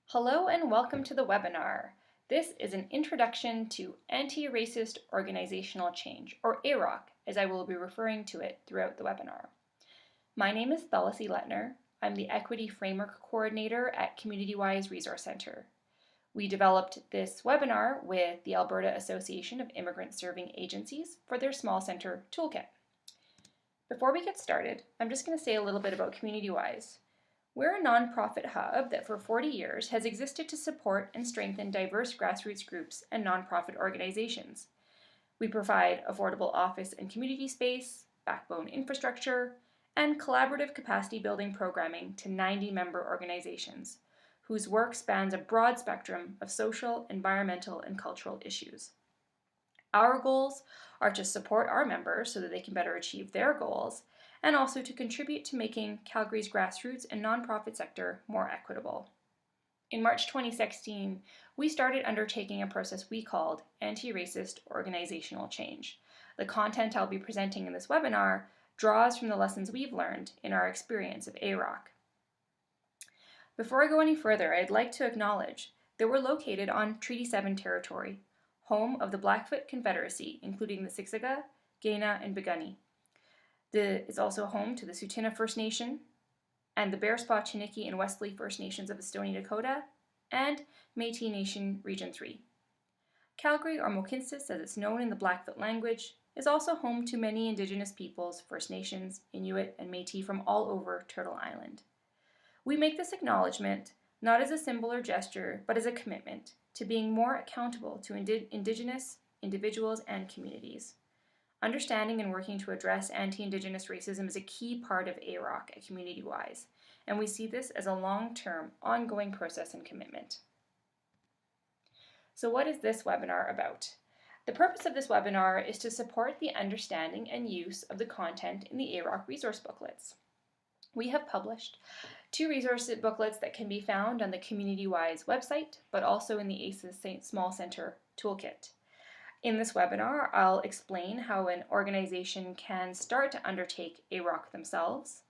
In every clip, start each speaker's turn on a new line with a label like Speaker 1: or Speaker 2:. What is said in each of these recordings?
Speaker 1: Hello and welcome to the webinar. This is an introduction to anti-racist organizational change, or AROC, as I will be referring to it throughout the webinar. My name is Thalassy Letner. I'm the Equity Framework Coordinator at CommunityWise Resource Center. We developed this webinar with the Alberta Association of Immigrant Serving Agencies for their Small Center Toolkit. Before we get started, I'm just going to say a little bit about CommunityWise. We're a nonprofit hub that for 40 years has existed to support and strengthen diverse grassroots groups and nonprofit organizations. We provide affordable office and community space, backbone infrastructure, and collaborative capacity building programming to 90 member organizations, whose work spans a broad spectrum of social, environmental, and cultural issues. Our goals are to support our members so that they can better achieve their goals, and also to contribute to making Calgary's grassroots and nonprofit sector more equitable. In March 2016, we started undertaking a process we called anti-racist organizational change. The content I'll be presenting in this webinar draws from the lessons we've learned in our experience of AROC. Before I go any further, I'd like to acknowledge that we're located on Treaty 7 territory, home of the Blackfoot Confederacy, including the Siksika, Kainai, and Piikani. It's also home to the Tsuut'ina First Nation and the Bearspaw, Chiniki, and Wesley First Nations of Estonia, Dakota, and Métis Nation Region 3. Calgary, or Mohkinstsis as it's known in the Blackfoot language, is also home to many Indigenous peoples, First Nations, Inuit, and Métis from all over Turtle Island. We make this acknowledgement not as a symbol or gesture, but as a commitment to being more accountable to Indigenous individuals and communities. Understanding and working to address anti-Indigenous racism is a key part of AROC at CommunityWise, and we see this as a long-term, ongoing process and commitment. So what is this webinar about? The purpose of this webinar is to support the understanding and use of the content in the AROC resource booklets. We have published 2 resource booklets that can be found on the CommunityWise website, but also in the ACES Small Center Toolkit. In this webinar, I'll explain how an organization can start to undertake AROC themselves,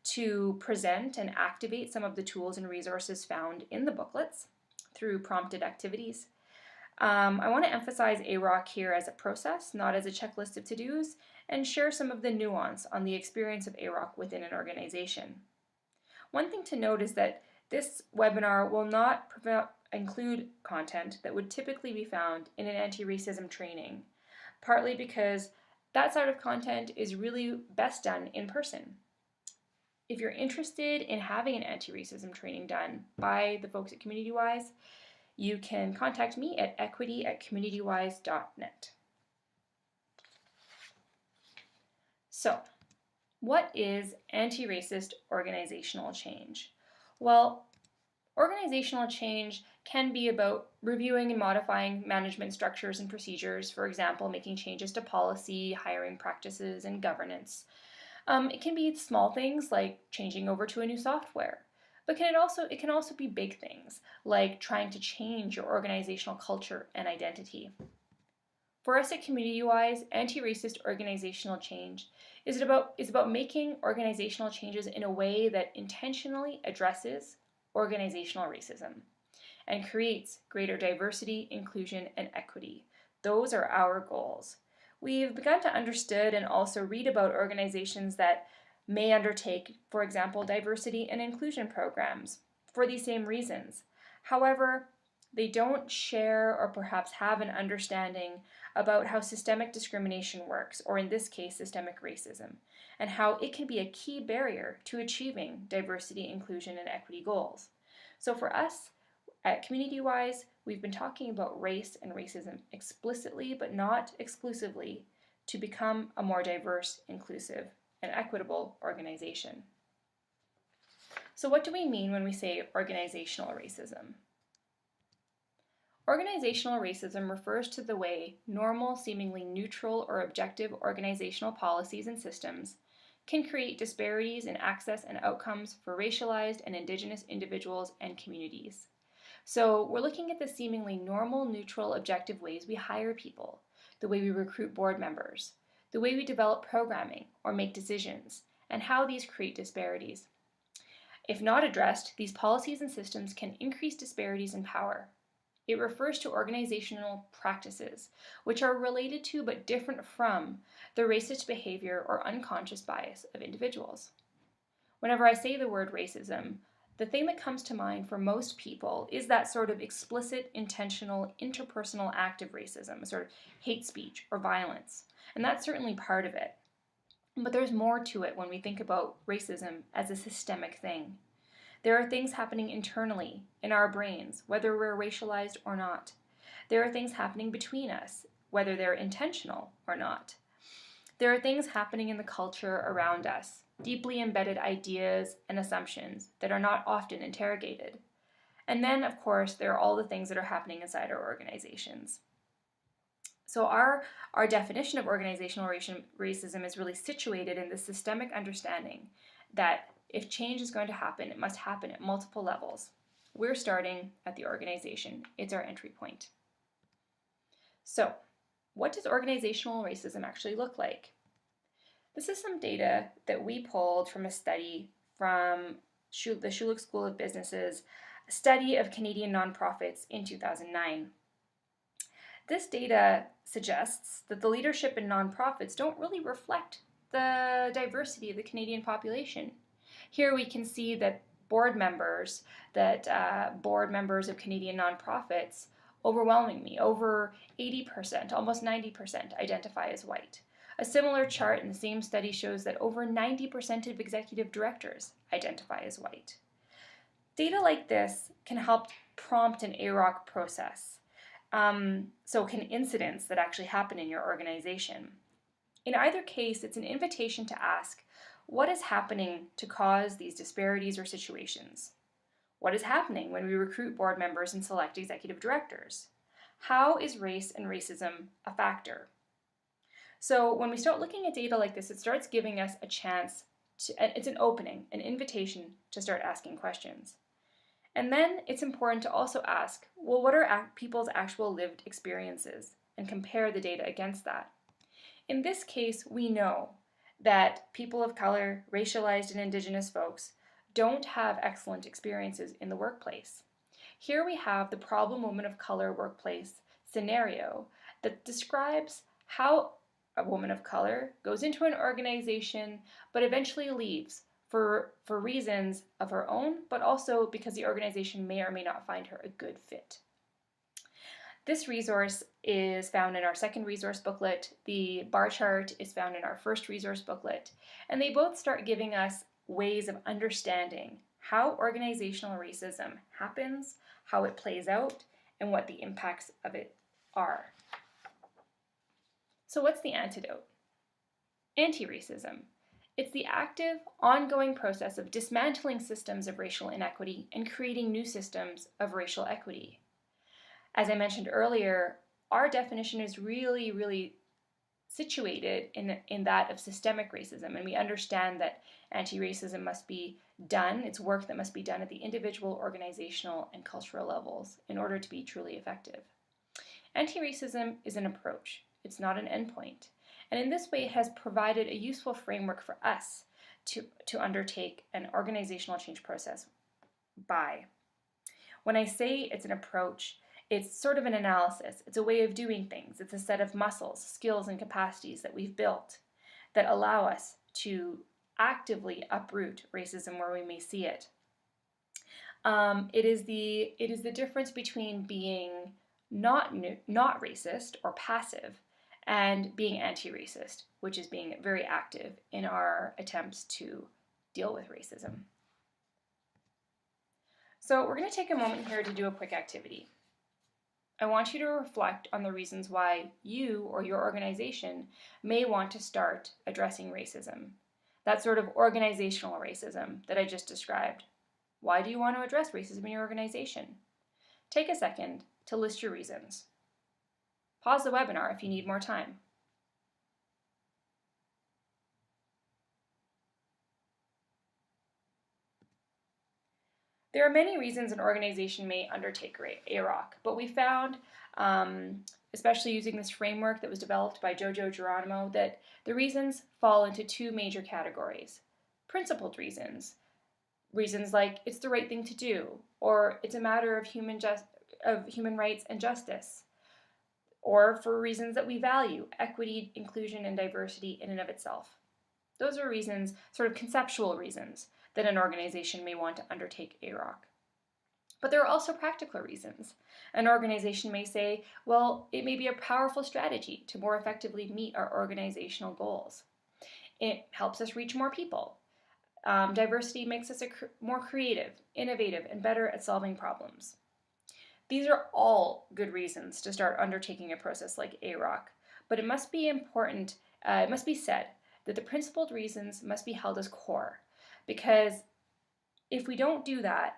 Speaker 1: to present and activate some of the tools and resources found in the booklets through prompted activities. I want to emphasize AROC here as a process, not as a checklist of to-dos, and share some of the nuance on the experience of AROC within an organization. One thing to note is that this webinar will not include content that would typically be found in an anti-racism training, partly because that sort of content is really best done in person. If you're interested in having an anti-racism training done by the folks at CommunityWise, you can contact me at equity@communitywise.net. So, what is anti-racist organizational change? Well, organizational change can be about reviewing and modifying management structures and procedures, for example, making changes to policy, hiring practices, and governance. It can be small things like changing over to a new software, but it can also be big things like trying to change your organizational culture and identity. For us at CommunityWise, anti-racist organizational change is about making organizational changes in a way that intentionally addresses organizational racism and creates greater diversity, inclusion, and equity. Those are our goals. We've begun to understand and also read about organizations that may undertake, for example, diversity and inclusion programs for these same reasons. However, they don't share or perhaps have an understanding about how systemic discrimination works, or in this case, systemic racism, and how it can be a key barrier to achieving diversity, inclusion, and equity goals. So for us, at CommunityWise, we've been talking about race and racism explicitly, but not exclusively, to become a more diverse, inclusive, and equitable organization. So what do we mean when we say organizational racism? Organizational racism refers to the way normal, seemingly neutral or objective organizational policies and systems can create disparities in access and outcomes for racialized and Indigenous individuals and communities. So we're looking at the seemingly normal, neutral, objective ways we hire people, the way we recruit board members, the way we develop programming or make decisions, and how these create disparities. If not addressed, these policies and systems can increase disparities in power. It refers to organizational practices, which are related to but different from the racist behavior or unconscious bias of individuals. Whenever I say the word racism, the thing that comes to mind for most people is that sort of explicit, intentional, interpersonal act of racism, a sort of hate speech or violence. And that's certainly part of it. But there's more to it when we think about racism as a systemic thing. There are things happening internally in our brains, whether we're racialized or not. There are things happening between us, whether they're intentional or not. There are things happening in the culture around us, deeply embedded ideas and assumptions that are not often interrogated. And then, of course, there are all the things that are happening inside our organizations. So our definition of organizational racism is really situated in the systemic understanding that if change is going to happen, it must happen at multiple levels. We're starting at the organization. It's our entry point. So, what does organizational racism actually look like? This is some data that we pulled from a study from the Schulich School of Business's study of Canadian nonprofits in 2009. This data suggests that the leadership in nonprofits don't really reflect the diversity of the Canadian population. Here we can see that board members of Canadian nonprofits, overwhelmingly, over 80%, almost 90%, identify as white. A similar chart in the same study shows that over 90% of executive directors identify as white. Data like this can help prompt an AROC process. So can incidents that actually happen in your organization. In either case, it's an invitation to ask, what is happening to cause these disparities or situations? What is happening when we recruit board members and select executive directors? How is race and racism a factor? So when we start looking at data like this, it starts giving us a chance it's an opening, an invitation to start asking questions. And then it's important to also ask, well, what are people's actual lived experiences, and compare the data against that. In this case, we know that people of color, racialized and Indigenous folks don't have excellent experiences in the workplace. Here we have the problem woman of color workplace scenario that describes how a woman of color goes into an organization but eventually leaves for reasons of her own, but also because the organization may or may not find her a good fit. This resource is found in our second resource booklet. The bar chart is found in our first resource booklet. And they both start giving us ways of understanding how organizational racism happens, how it plays out, and what the impacts of it are. So what's the antidote? Anti-racism. It's the active, ongoing process of dismantling systems of racial inequity and creating new systems of racial equity. As I mentioned earlier, our definition is really situated in that of systemic racism, and we understand that anti-racism must be done, it's work that must be done at the individual, organizational, and cultural levels in order to be truly effective. Anti-racism is an approach, it's not an endpoint. And in this way, it has provided a useful framework for us to undertake an organizational change process by. When I say it's an approach, it's sort of an analysis. It's a way of doing things. It's a set of muscles, skills, and capacities that we've built that allow us to actively uproot racism where we may see it. It is the difference between being not racist or passive and being anti-racist, which is being very active in our attempts to deal with racism. So we're going to take a moment here to do a quick activity. I want you to reflect on the reasons why you or your organization may want to start addressing racism, that sort of organizational racism that I just described. Why do you want to address racism in your organization? Take a second to list your reasons. Pause the webinar if you need more time. There are many reasons an organization may undertake AROC, but we found, especially using this framework that was developed by Jojo Geronimo, that the reasons fall into two major categories. Principled reasons. Reasons like it's the right thing to do, or it's a matter of human rights and justice, or for reasons that we value, equity, inclusion, and diversity in and of itself. Those are reasons, sort of conceptual reasons, that an organization may want to undertake AROC. But there are also practical reasons. An organization may say, well, it may be a powerful strategy to more effectively meet our organizational goals. It helps us reach more people. Diversity makes us more creative, innovative, and better at solving problems. These are all good reasons to start undertaking a process like AROC, but it must be said that the principled reasons must be held as core, because if we don't do that,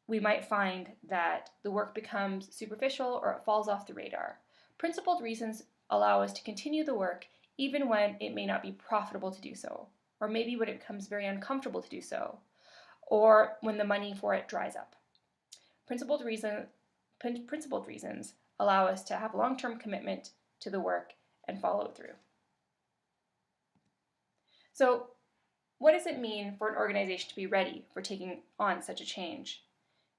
Speaker 1: we might find that the work becomes superficial or it falls off the radar. Principled reasons allow us to continue the work even when it may not be profitable to do so, or maybe when it becomes very uncomfortable to do so, or when the money for it dries up. Principled reasons allow us to have long-term commitment to the work and follow through. So, what does it mean for an organization to be ready for taking on such a change?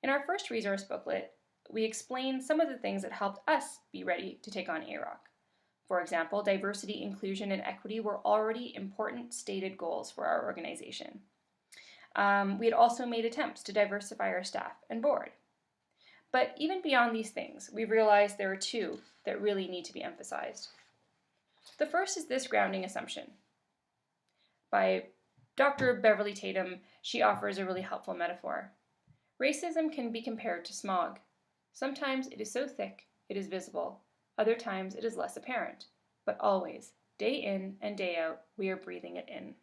Speaker 1: In our first resource booklet, we explain some of the things that helped us be ready to take on AROC. For example, diversity, inclusion, and equity were already important stated goals for our organization. We had also made attempts to diversify our staff and board. But even beyond these things, we realized there are two that really need to be emphasized. The first is this grounding assumption. By Dr. Beverly Tatum, she offers a really helpful metaphor. Racism can be compared to smog. Sometimes it is so thick it is visible. Other times it is less apparent. But always, day in and day out, we are breathing it in.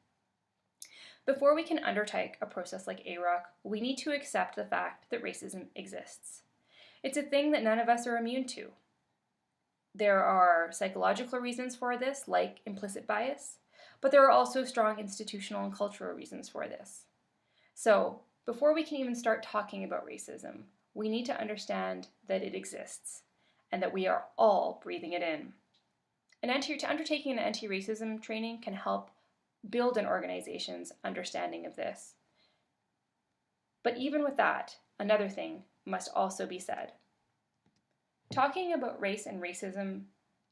Speaker 1: Before we can undertake a process like AROC, we need to accept the fact that racism exists. It's a thing that none of us are immune to. There are psychological reasons for this, like implicit bias, but there are also strong institutional and cultural reasons for this. So, before we can even start talking about racism, we need to understand that it exists and that we are all breathing it in. Undertaking an anti-racism training can help build an organization's understanding of this. But even with that, another thing must also be said. Talking about race and racism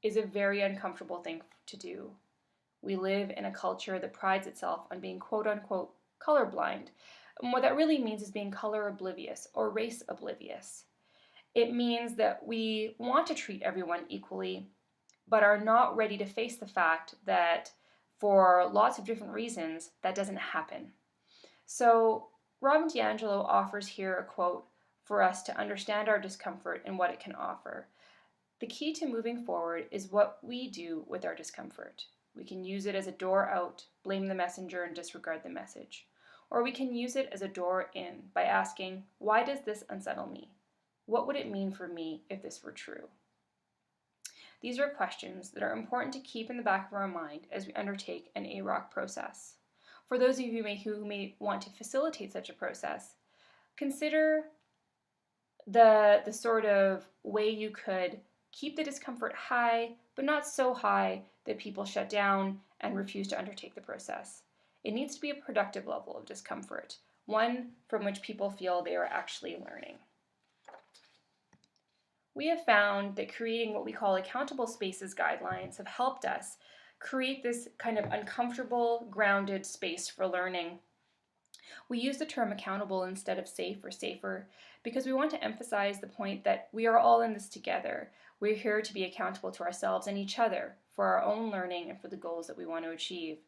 Speaker 1: is a very uncomfortable thing to do. We live in a culture that prides itself on being quote-unquote colorblind. And what that really means is being color oblivious or race oblivious. It means that we want to treat everyone equally, but are not ready to face the fact that for lots of different reasons, that doesn't happen. So Robin DiAngelo offers here a quote for us to understand our discomfort and what it can offer. The key to moving forward is what we do with our discomfort. We can use it as a door out, blame the messenger, and disregard the message. Or we can use it as a door in by asking, why does this unsettle me? What would it mean for me if this were true? These are questions that are important to keep in the back of our mind as we undertake an AROC process. For those of you who may want to facilitate such a process, consider the sort of way you could keep the discomfort high, but not so high that people shut down and refuse to undertake the process. It needs to be a productive level of discomfort, one from which people feel they are actually learning. We have found that creating what we call accountable spaces guidelines have helped us create this kind of uncomfortable, grounded space for learning. We use the term accountable instead of safe or safer because we want to emphasize the point that we are all in this together. We're here to be accountable to ourselves and each other for our own learning and for the goals that we want to achieve.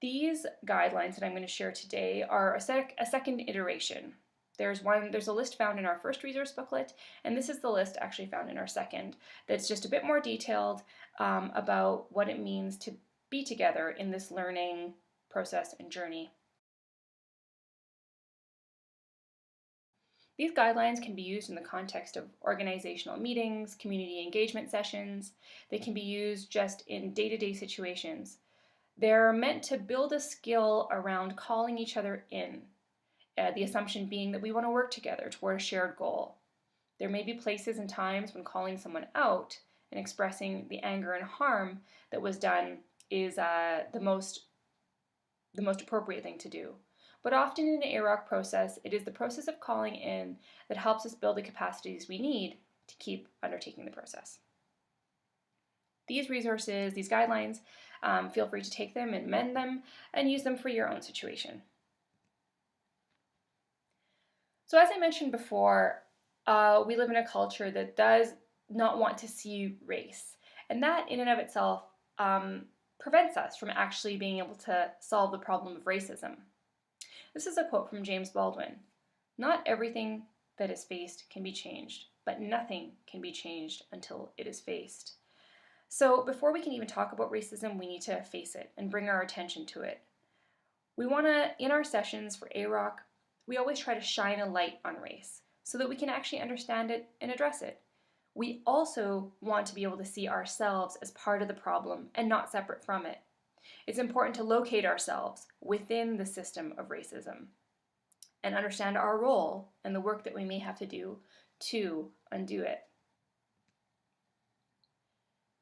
Speaker 1: These guidelines that I'm going to share today are a second iteration. There's a list found in our first resource booklet, and this is the list actually found in our second that's just a bit more detailed about what it means to be together in this learning process and journey. These guidelines can be used in the context of organizational meetings, community engagement sessions. They can be used just in day-to-day situations. They're meant to build a skill around calling each other in, the assumption being that we want to work together toward a shared goal. There may be places and times when calling someone out and expressing the anger and harm that was done is the most appropriate thing to do. but often in an AROC process, it is the process of calling in that helps us build the capacities we need to keep undertaking the process. These resources, these guidelines, feel free to take them and mend them and use them for your own situation. So as I mentioned before, we live in a culture that does not want to see race, and that in and of itself prevents us from actually being able to solve the problem of racism. This is a quote from James Baldwin. "Not everything that is faced can be changed, but nothing can be changed until it is faced." So before we can even talk about racism, we need to face it and bring our attention to it. We want to, in our sessions for AROC, we always try to shine a light on race so that we can actually understand it and address it. We also want to be able to see ourselves as part of the problem and not separate from it. It's important to locate ourselves within the system of racism and understand our role and the work that we may have to do to undo it.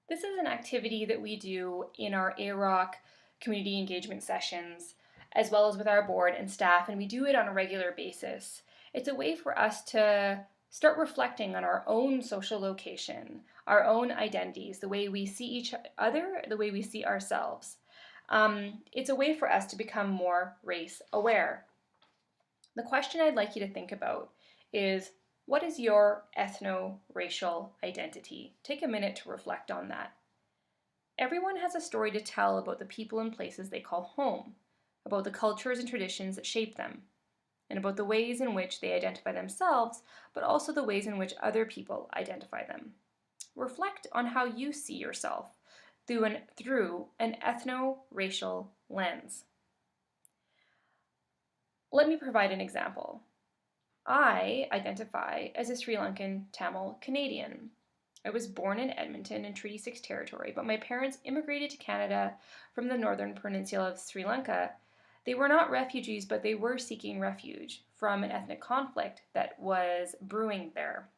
Speaker 1: This is an activity that we do in our AROC community engagement sessions, as well as with our board and staff, and we do it on a regular basis. It's a way for us to start reflecting on our own social location, our own identities, the way we see each other, the way we see ourselves. It's a way for us to become more race aware. The question I'd like you to think about is, what is your ethno-racial identity? Take a minute to reflect on that. Everyone has a story to tell about the people and places they call home, about the cultures and traditions that shape them, and about the ways in which they identify themselves, but also the ways in which other people identify them. Reflect on how you see yourself through an ethno-racial lens. Let me provide an example. I identify as a Sri Lankan Tamil Canadian. I was born in Edmonton in Treaty 6 territory, but my parents immigrated to Canada from the northern peninsula of Sri Lanka. They were not refugees, but they were seeking refuge from an ethnic conflict that was brewing there.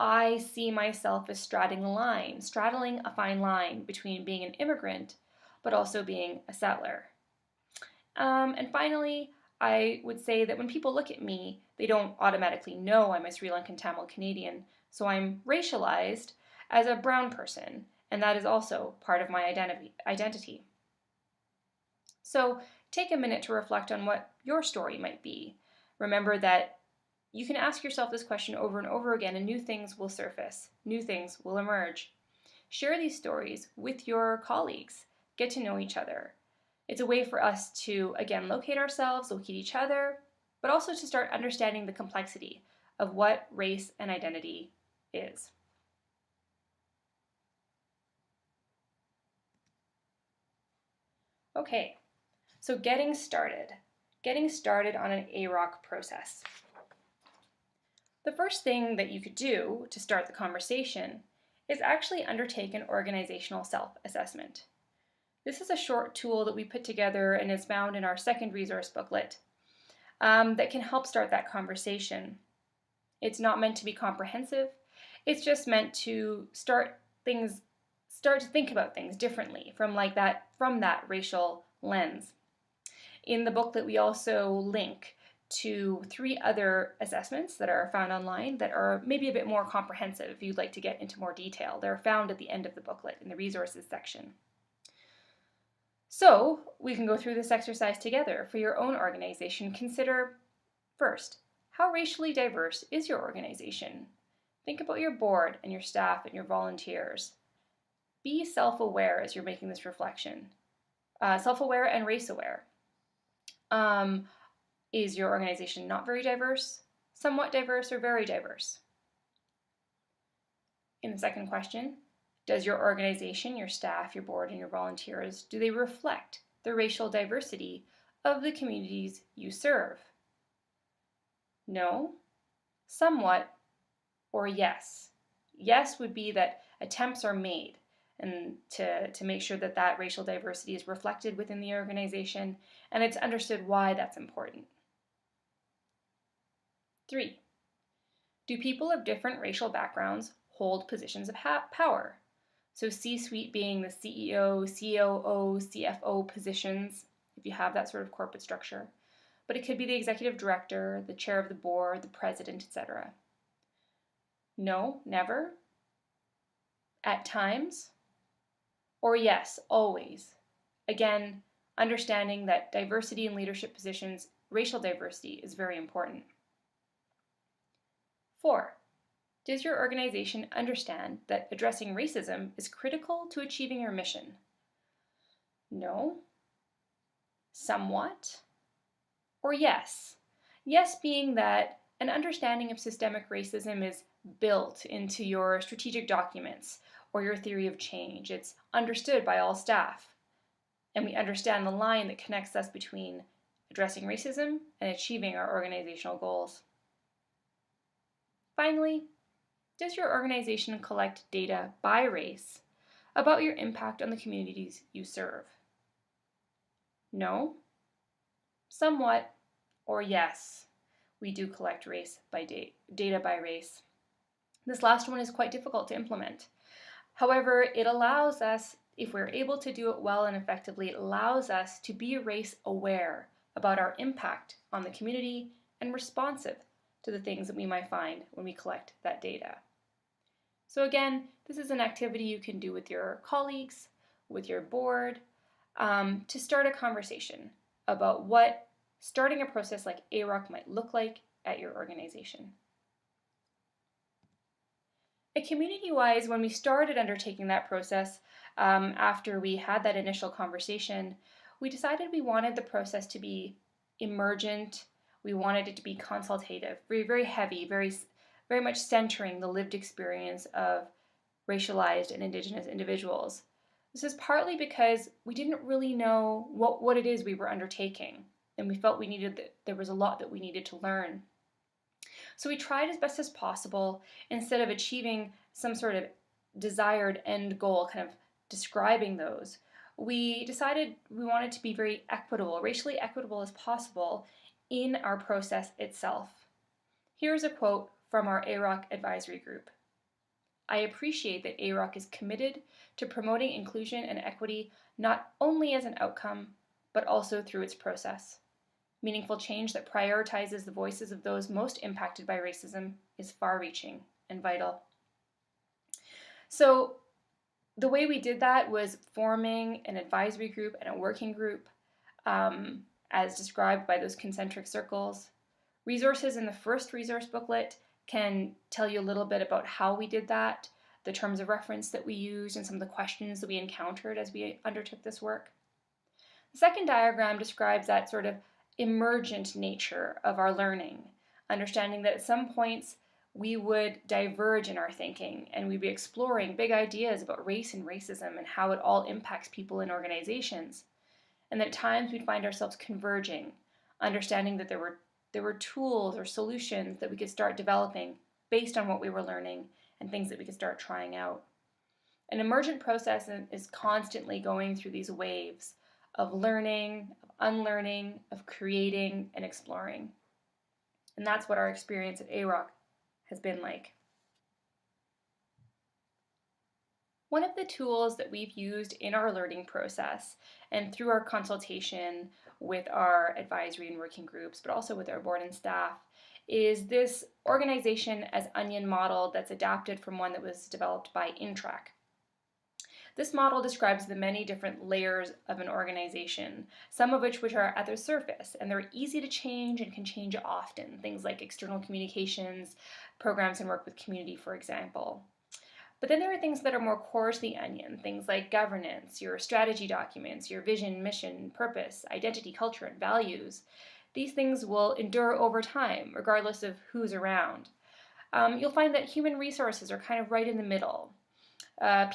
Speaker 1: I see myself as straddling a fine line between being an immigrant, but also being a settler. And finally, I would say that when people look at me, they don't automatically know I'm a Sri Lankan Tamil Canadian, so I'm racialized as a brown person, and that is also part of my identity. So take a minute to reflect on what your story might be. Remember that you can ask yourself this question over and over again, and new things will surface, new things will emerge. Share these stories with your colleagues. Get to know each other. It's a way for us to, again, locate ourselves, locate each other, but also to start understanding the complexity of what race and identity is. Okay, so getting started on an AROC process. The first thing that you could do to start the conversation is actually undertake an organizational self-assessment. This is a short tool that we put together and is found in our second resource booklet that can help start that conversation. It's not meant to be comprehensive. It's just meant to start to think about things differently from that racial lens. In the booklet, we also link to 3 other assessments that are found online that are maybe a bit more comprehensive if you'd like to get into more detail. They're found at the end of the booklet in the resources section. So we can go through this exercise together. For your own organization, consider first, how racially diverse is your organization? Think about your board and your staff and your volunteers. Be self-aware as you're making this reflection. Self-aware and race-aware. Is your organization not very diverse, somewhat diverse, or very diverse? In the second question, does your organization, your staff, your board, and your volunteers, do they reflect the racial diversity of the communities you serve? No, somewhat, or yes. Yes would be that attempts are made and to make sure that that racial diversity is reflected within the organization, and it's understood why that's important. 3, do people of different racial backgrounds hold positions of power? So C-suite being the CEO, COO, CFO positions. If you have that sort of corporate structure. But it could be the executive director, the chair of the board, the president, etc. No, never. At times. Or yes, always. Again, understanding that diversity in leadership positions, racial diversity, is very important. 4. Does your organization understand that addressing racism is critical to achieving your mission? No. Somewhat. Or yes. Yes being that an understanding of systemic racism is built into your strategic documents or your theory of change. It's understood by all staff. And we understand the line that connects us between addressing racism and achieving our organizational goals. Finally, does your organization collect data by race about your impact on the communities you serve? No. Somewhat. Or yes, we do collect data by race. This last one is quite difficult to implement. However, it allows us, if we're able to do it well and effectively, it allows us to be race aware about our impact on the community and responsive to the things that we might find when we collect that data. So again, this is an activity you can do with your colleagues, with your board, to start a conversation about what starting a process like AROC might look like at your organization. And community-wise, when we started undertaking that process, after we had that initial conversation, we decided we wanted the process to be emergent. We wanted it to be consultative, very, very heavy, very much centering the lived experience of racialized and Indigenous individuals. This is partly because we didn't really know what it is we were undertaking, and we felt there was a lot that we needed to learn. So we tried as best as possible, instead of achieving some sort of desired end goal, kind of describing those, we decided we wanted to be very equitable, racially equitable as possible in our process itself. Here's a quote from our AROC advisory group. I appreciate that AROC is committed to promoting inclusion and equity not only as an outcome, but also through its process. Meaningful change that prioritizes the voices of those most impacted by racism is far-reaching and vital. So the way we did that was forming an advisory group and a working group, as described by those concentric circles. Resources in the first resource booklet can tell you a little bit about how we did that, the terms of reference that we used, and some of the questions that we encountered as we undertook this work. The second diagram describes that sort of emergent nature of our learning, understanding that at some points we would diverge in our thinking and we'd be exploring big ideas about race and racism and how it all impacts people in organizations. And that at times we'd find ourselves converging, understanding that there were tools or solutions that we could start developing based on what we were learning and things that we could start trying out. An emergent process is constantly going through these waves of learning, of unlearning, of creating and exploring. And that's what our experience at AROC has been like. One of the tools that we've used in our learning process and through our consultation with our advisory and working groups, but also with our board and staff, is this organization as onion model that's adapted from one that was developed by Intrac. This model describes the many different layers of an organization, some of which are at the surface, and they're easy to change and can change often, things like external communications, programs and work with community, for example. But then there are things that are more core to the onion, things like governance, your strategy documents, your vision, mission, purpose, identity, culture, and values. These things will endure over time, regardless of who's around. You'll find that human resources are kind of right in the middle.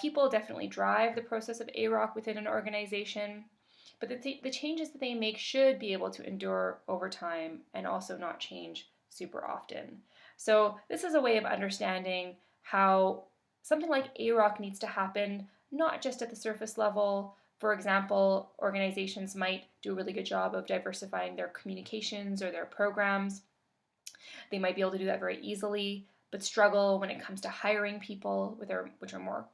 Speaker 1: People definitely drive the process of AROC within an organization, but the changes that they make should be able to endure over time and also not change super often. So this is a way of understanding how something like AROC needs to happen, not just at the surface level. For example, organizations might do a really good job of diversifying their communications or their programs. They might be able to do that very easily, but struggle when it comes to hiring people which are more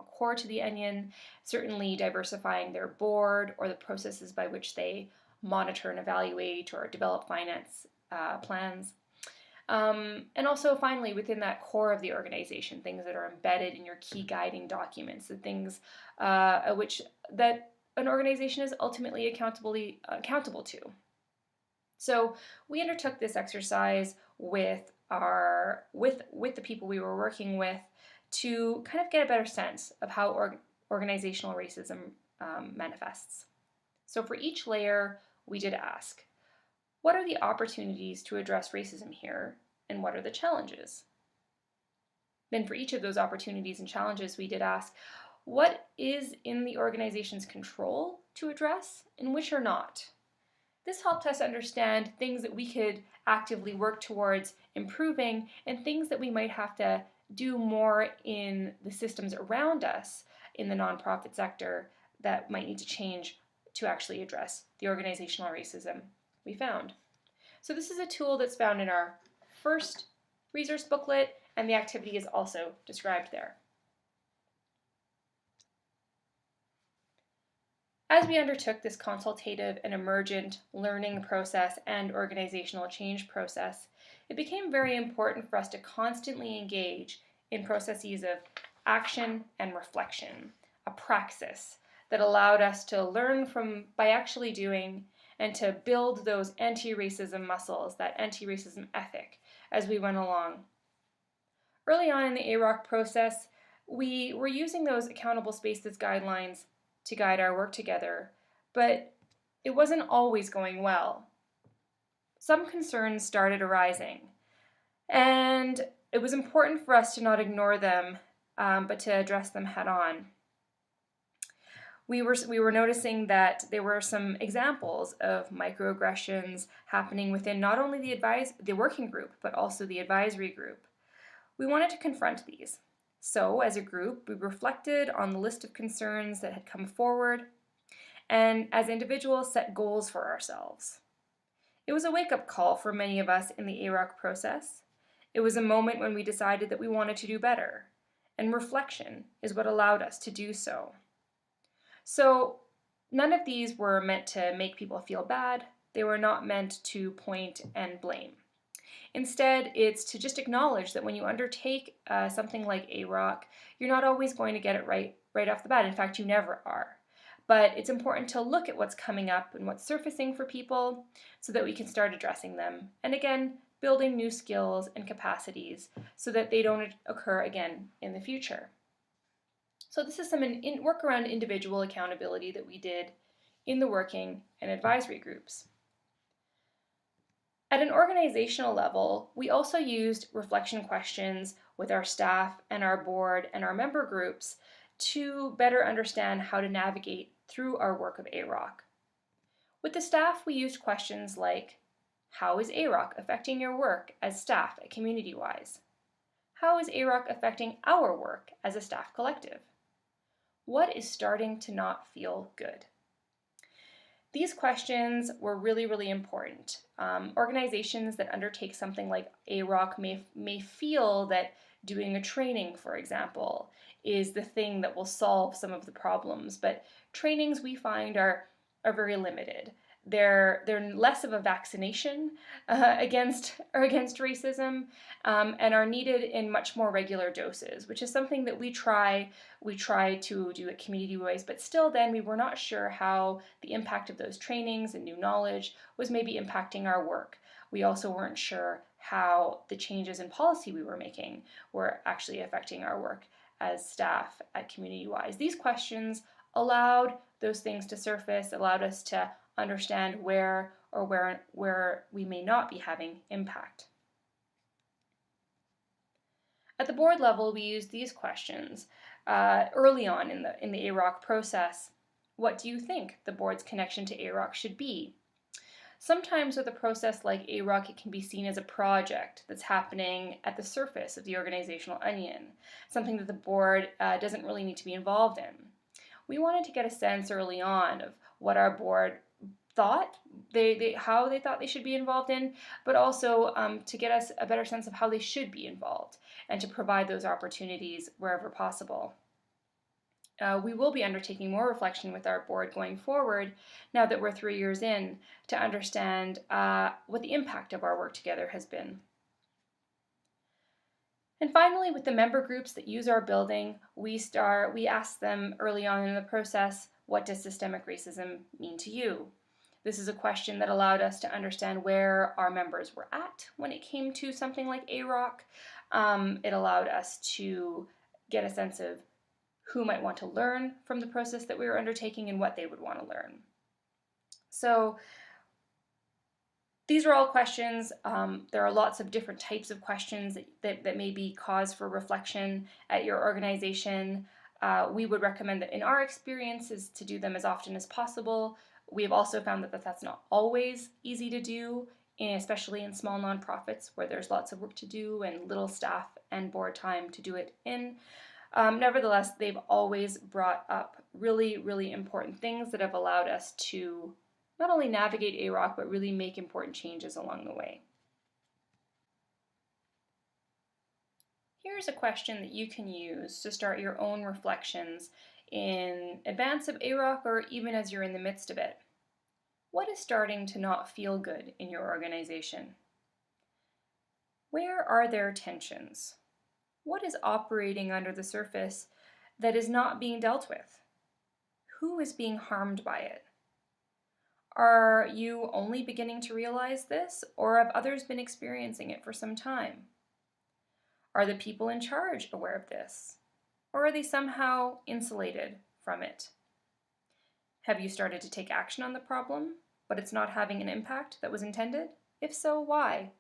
Speaker 1: core to the onion, certainly diversifying their board or the processes by which they monitor and evaluate or develop finance plans. And also, finally, within that core of the organization, things that are embedded in your key guiding documents, the things which that an organization is ultimately accountable to. So we undertook this exercise with the people we were working with to kind of get a better sense of how organizational racism manifests. So for each layer, we did ask, what are the opportunities to address racism here, and what are the challenges? Then for each of those opportunities and challenges, we did ask, what is in the organization's control to address, and which are not? This helped us understand things that we could actively work towards improving and things that we might have to do more in the systems around us in the nonprofit sector that might need to change to actually address the organizational racism we found. So this is a tool that's found in our first resource booklet, and the activity is also described there. As we undertook this consultative and emergent learning process and organizational change process, it became very important for us to constantly engage in processes of action and reflection, a praxis that allowed us to learn by actually doing and to build those anti-racism muscles, that anti-racism ethic, as we went along. Early on in the AROC process, we were using those accountable spaces guidelines to guide our work together, but it wasn't always going well. Some concerns started arising, and it was important for us to not ignore them, but to address them head on. We were noticing that there were some examples of microaggressions happening within not only the working group, but also the advisory group. We wanted to confront these. So, as a group, we reflected on the list of concerns that had come forward, and as individuals, set goals for ourselves. It was a wake-up call for many of us in the AROC process. It was a moment when we decided that we wanted to do better, and reflection is what allowed us to do so. So, none of these were meant to make people feel bad. They were not meant to point and blame. Instead, it's to just acknowledge that when you undertake something like AROC, you're not always going to get it right off the bat. In fact, you never are. But it's important to look at what's coming up and what's surfacing for people so that we can start addressing them. And again, building new skills and capacities so that they don't occur again in the future. So this is some work around individual accountability that we did in the working and advisory groups. At an organizational level, we also used reflection questions with our staff and our board and our member groups to better understand how to navigate through our work of AROC. With the staff, we used questions like, how is AROC affecting your work as staff at CommunityWise? How is AROC affecting our work as a staff collective? What is starting to not feel good? These questions were really, really important. Organizations that undertake something like AROC may feel that doing a training, for example, is the thing that will solve some of the problems, but trainings we find are very limited. They're less of a vaccination against racism and are needed in much more regular doses, which is something that we try to do at CommunityWise, but still then we were not sure how the impact of those trainings and new knowledge was maybe impacting our work. We also weren't sure how the changes in policy we were making were actually affecting our work as staff at CommunityWise. These questions allowed those things to surface, allowed us to understand where we may not be having impact. At the board level, we used these questions early on in the AROC process. What do you think the board's connection to AROC should be? Sometimes with a process like AROC, it can be seen as a project that's happening at the surface of the organizational onion, something that the board doesn't really need to be involved in. We wanted to get a sense early on of what our board thought, how they thought they should be involved in, but also to get us a better sense of how they should be involved and to provide those opportunities wherever possible. we will be undertaking more reflection with our board going forward now that we're 3 years in to understand what the impact of our work together has been. And finally, with the member groups that use our building, we ask them early on in the process, what does systemic racism mean to you? This is a question that allowed us to understand where our members were at when it came to something like AROC. It allowed us to get a sense of who might want to learn from the process that we were undertaking and what they would want to learn. So these are all questions. There are lots of different types of questions that may be cause for reflection at your organization. We would recommend that in our experiences to do them as often as possible. We have also found that that's not always easy to do, especially in small nonprofits where there's lots of work to do and little staff and board time to do it in. Nevertheless, they've always brought up really, really important things that have allowed us to not only navigate AROC, but really make important changes along the way. Here's a question that you can use to start your own reflections in advance of AROC or even as you're in the midst of it. What is starting to not feel good in your organization? Where are there tensions? What is operating under the surface that is not being dealt with? Who is being harmed by it? Are you only beginning to realize this, or have others been experiencing it for some time? Are the people in charge aware of this, or are they somehow insulated from it? Have you started to take action on the problem, but it's not having an impact that was intended? If so, why?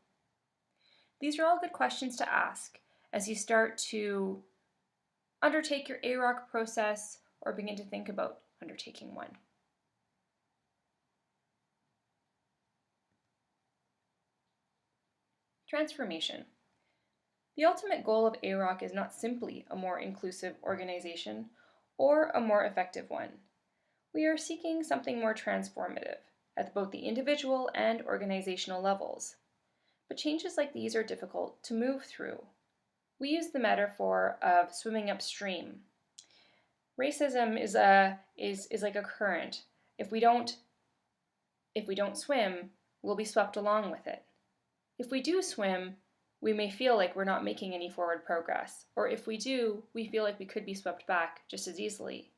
Speaker 1: These are all good questions to ask as you start to undertake your AROC process or begin to think about undertaking one. Transformation. The ultimate goal of AROC is not simply a more inclusive organization or a more effective one. We are seeking something more transformative at both the individual and organizational levels. But changes like these are difficult to move through. We use the metaphor of swimming upstream. Racism is like a current. If we don't swim, we'll be swept along with it. If we do swim, we may feel like we're not making any forward progress, or if we do, we feel like we could be swept back just as easily.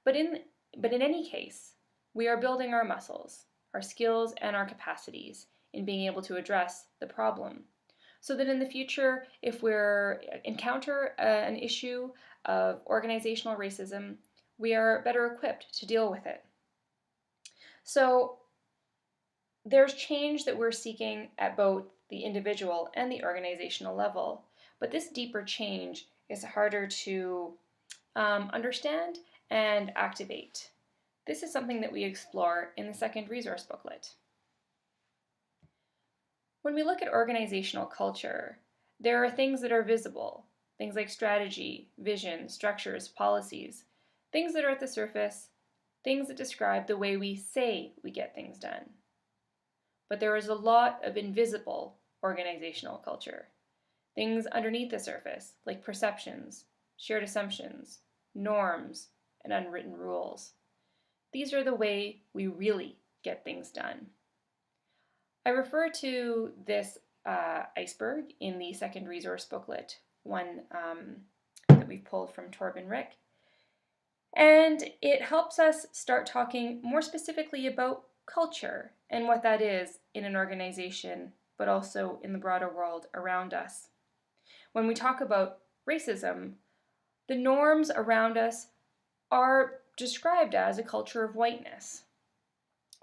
Speaker 1: But in any case, we are building our muscles, our skills, and our capacities in being able to address the problem, so that in the future, if we encounter an issue of organizational racism, we are better equipped to deal with it. So there's change that we're seeking at both the individual and the organizational level, but this deeper change is harder to understand and activate. This is something that we explore in the second resource booklet. When we look at organizational culture, there are things that are visible, things like strategy, vision, structures, policies, things that are at the surface, things that describe the way we say we get things done. But there is a lot of invisible organizational culture, things underneath the surface, like perceptions, shared assumptions, norms, and unwritten rules. These are the way we really get things done. I refer to this ICEBERG in the second resource booklet, one that we've pulled from Torben Rick. And it helps us start talking more specifically about culture and what that is in an organization, but also in the broader world around us. When we talk about racism, the norms around us are described as a culture of whiteness.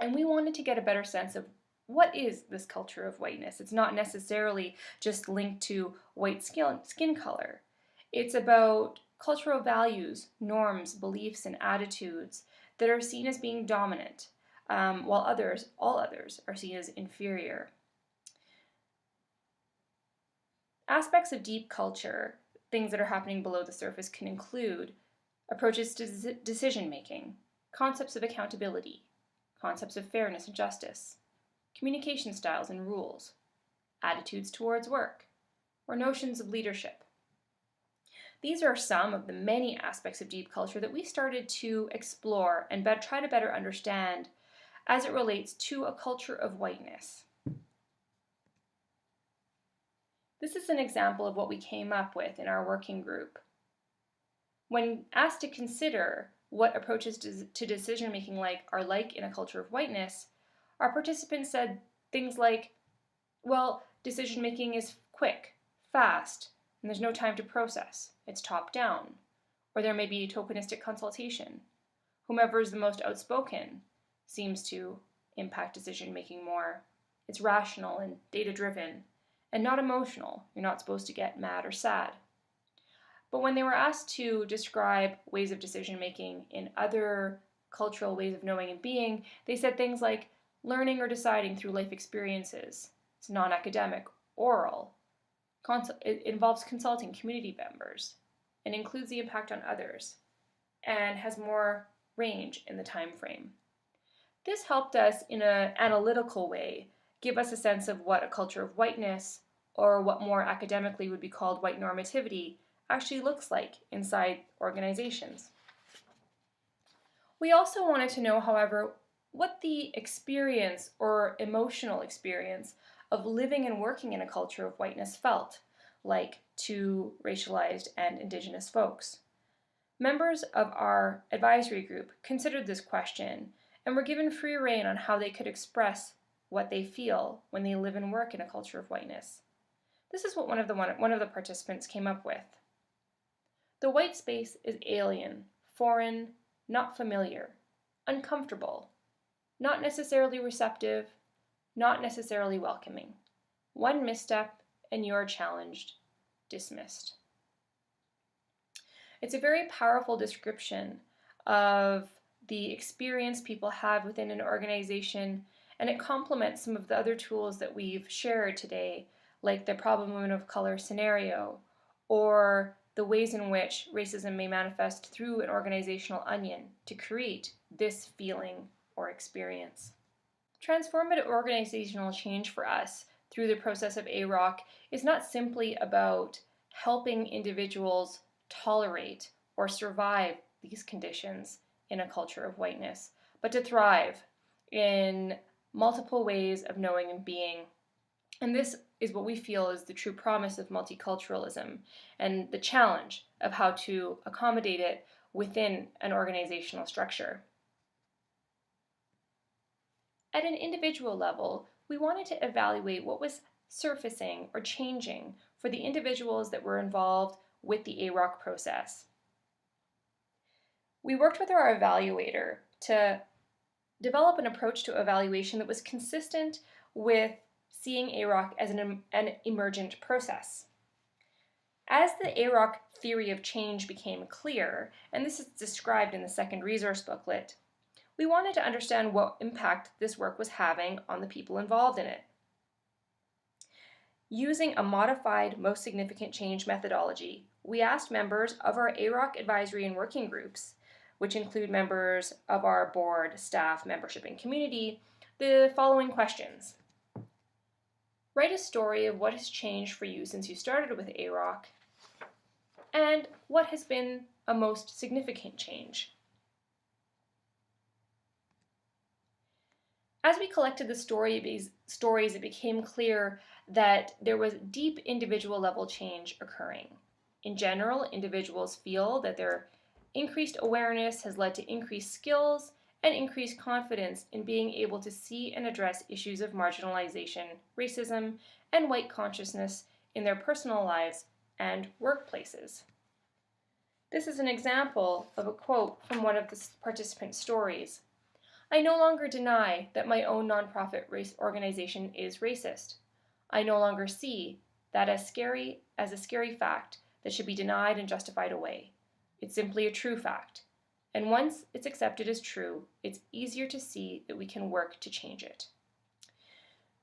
Speaker 1: And we wanted to get a better sense of what is this culture of whiteness. It's not necessarily just linked to white skin color. It's about cultural values, norms, beliefs, and attitudes that are seen as being dominant, while all others, are seen as inferior. Aspects of deep culture, things that are happening below the surface, can include approaches to decision-making, concepts of accountability, concepts of fairness and justice, communication styles and rules, attitudes towards work, or notions of leadership. These are some of the many aspects of deep culture that we started to explore and try to better understand as it relates to a culture of whiteness. This is an example of what we came up with in our working group. When asked to consider what approaches to decision-making are like in a culture of whiteness, our participants said things like, well, decision-making is quick, fast, and there's no time to process. It's top-down. Or there may be tokenistic consultation. Whomever is the most outspoken seems to impact decision-making more. It's rational and data-driven, and not emotional. You're not supposed to get mad or sad. But when they were asked to describe ways of decision-making in other cultural ways of knowing and being, they said things like learning or deciding through life experiences. It's non-academic, oral. It involves consulting community members and includes the impact on others and has more range in the time frame. This helped us in an analytical way give us a sense of what a culture of whiteness, or what more academically would be called white normativity, actually looks like inside organizations. We also wanted to know, however, what the experience or emotional experience of living and working in a culture of whiteness felt like to racialized and Indigenous folks. Members of our advisory group considered this question and were given free rein on how they could express what they feel when they live and work in a culture of whiteness. This is what one of the participants came up with. The white space is alien, foreign, not familiar, uncomfortable, not necessarily receptive, not necessarily welcoming. One misstep and you're challenged, dismissed. It's a very powerful description of the experience people have within an organization, and it complements some of the other tools that we've shared today, like the problem women of color scenario, or the ways in which racism may manifest through an organizational onion to create this feeling or experience. Transformative organizational change for us through the process of AROC is not simply about helping individuals tolerate or survive these conditions in a culture of whiteness, but to thrive in multiple ways of knowing and being. And this is what we feel is the true promise of multiculturalism and the challenge of how to accommodate it within an organizational structure. At an individual level, we wanted to evaluate what was surfacing or changing for the individuals that were involved with the AROC process. We worked with our evaluator to develop an approach to evaluation that was consistent with seeing AROC as an emergent process. As the AROC theory of change became clear, and this is described in the second resource booklet, we wanted to understand what impact this work was having on the people involved in it. Using a modified most significant change methodology, we asked members of our AROC advisory and working groups, which include members of our board, staff, membership, and community, the following questions. Write a story of what has changed for you since you started with AROC, and what has been a most significant change. As we collected the stories, it became clear that there was deep individual level change occurring. In general, individuals feel that their increased awareness has led to increased skills and increased confidence in being able to see and address issues of marginalization, racism, and white consciousness in their personal lives and workplaces. This is an example of a quote from one of the participant stories. I no longer deny that my own nonprofit race organization is racist. I no longer see that as a scary fact that should be denied and justified away. It's simply a true fact. And once it's accepted as true, it's easier to see that we can work to change it.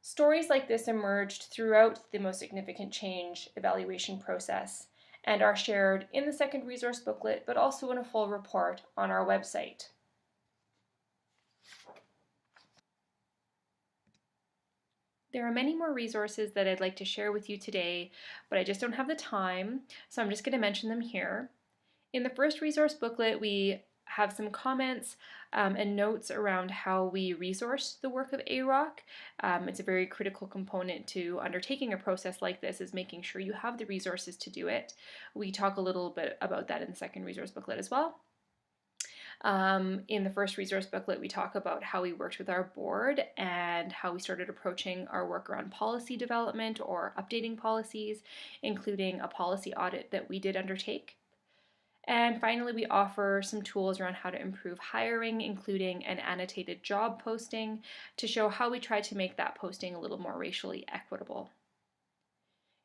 Speaker 1: Stories like this emerged throughout the most significant change evaluation process and are shared in the second resource booklet, but also in a full report on our website. There are many more resources that I'd like to share with you today, but I just don't have the time, so I'm just going to mention them here. In the first resource booklet, we have some comments and notes around how we resource the work of AROC. It's a very critical component to undertaking a process like this, is making sure you have the resources to do it. We talk a little bit about that in the second resource booklet as well. In the first resource booklet, we talk about how we worked with our board and how we started approaching our work around policy development or updating policies, including a policy audit that we did undertake. And finally, we offer some tools around how to improve hiring, including an annotated job posting to show how we try to make that posting a little more racially equitable.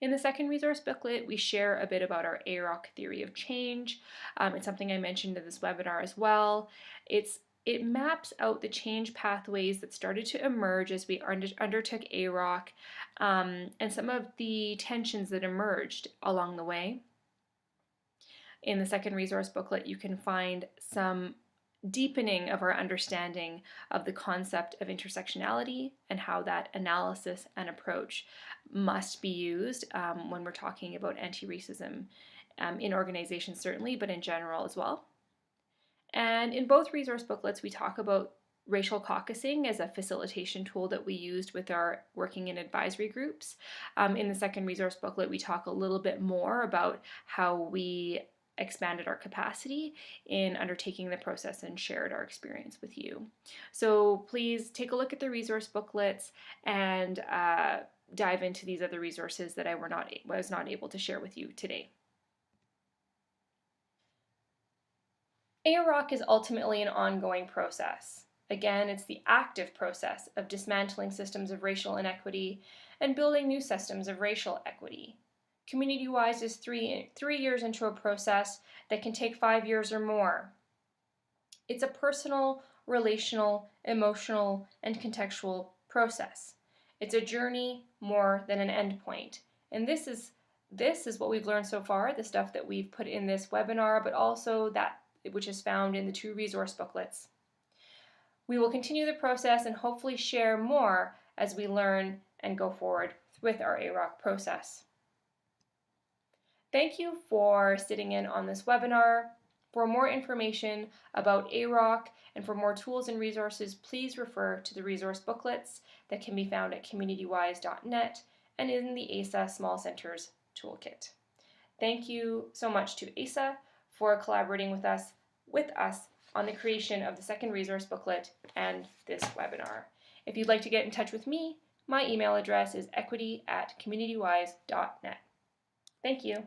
Speaker 1: In the second resource booklet, we share a bit about our AROC theory of change. It's something I mentioned in this webinar as well. It maps out the change pathways that started to emerge as we undertook AROC and some of the tensions that emerged along the way. In the second resource booklet, you can find some deepening of our understanding of the concept of intersectionality and how that analysis and approach must be used when we're talking about anti-racism in organizations certainly, but in general as well. And in both resource booklets, we talk about racial caucusing as a facilitation tool that we used with our working in advisory groups. In the second resource booklet, we talk a little bit more about how we expanded our capacity in undertaking the process and shared our experience with you. So please take a look at the resource booklets and dive into these other resources that I was not able to share with you today. AROC is ultimately an ongoing process. Again, it's the active process of dismantling systems of racial inequity and building new systems of racial equity. Community-wise is three years into a process that can take 5 years or more. It's a personal, relational, emotional, and contextual process. It's a journey more than an endpoint. And this is what we've learned so far, the stuff that we've put in this webinar, but also that which is found in the 2 resource booklets. We will continue the process and hopefully share more as we learn and go forward with our AROC process. Thank you for sitting in on this webinar. For more information about AROC and for more tools and resources, please refer to the resource booklets that can be found at communitywise.net and in the ASA Small Centers Toolkit. Thank you so much to ASA for collaborating with us on the creation of the second resource booklet and this webinar. If you'd like to get in touch with me, my email address is equity@communitywise.net. Thank you.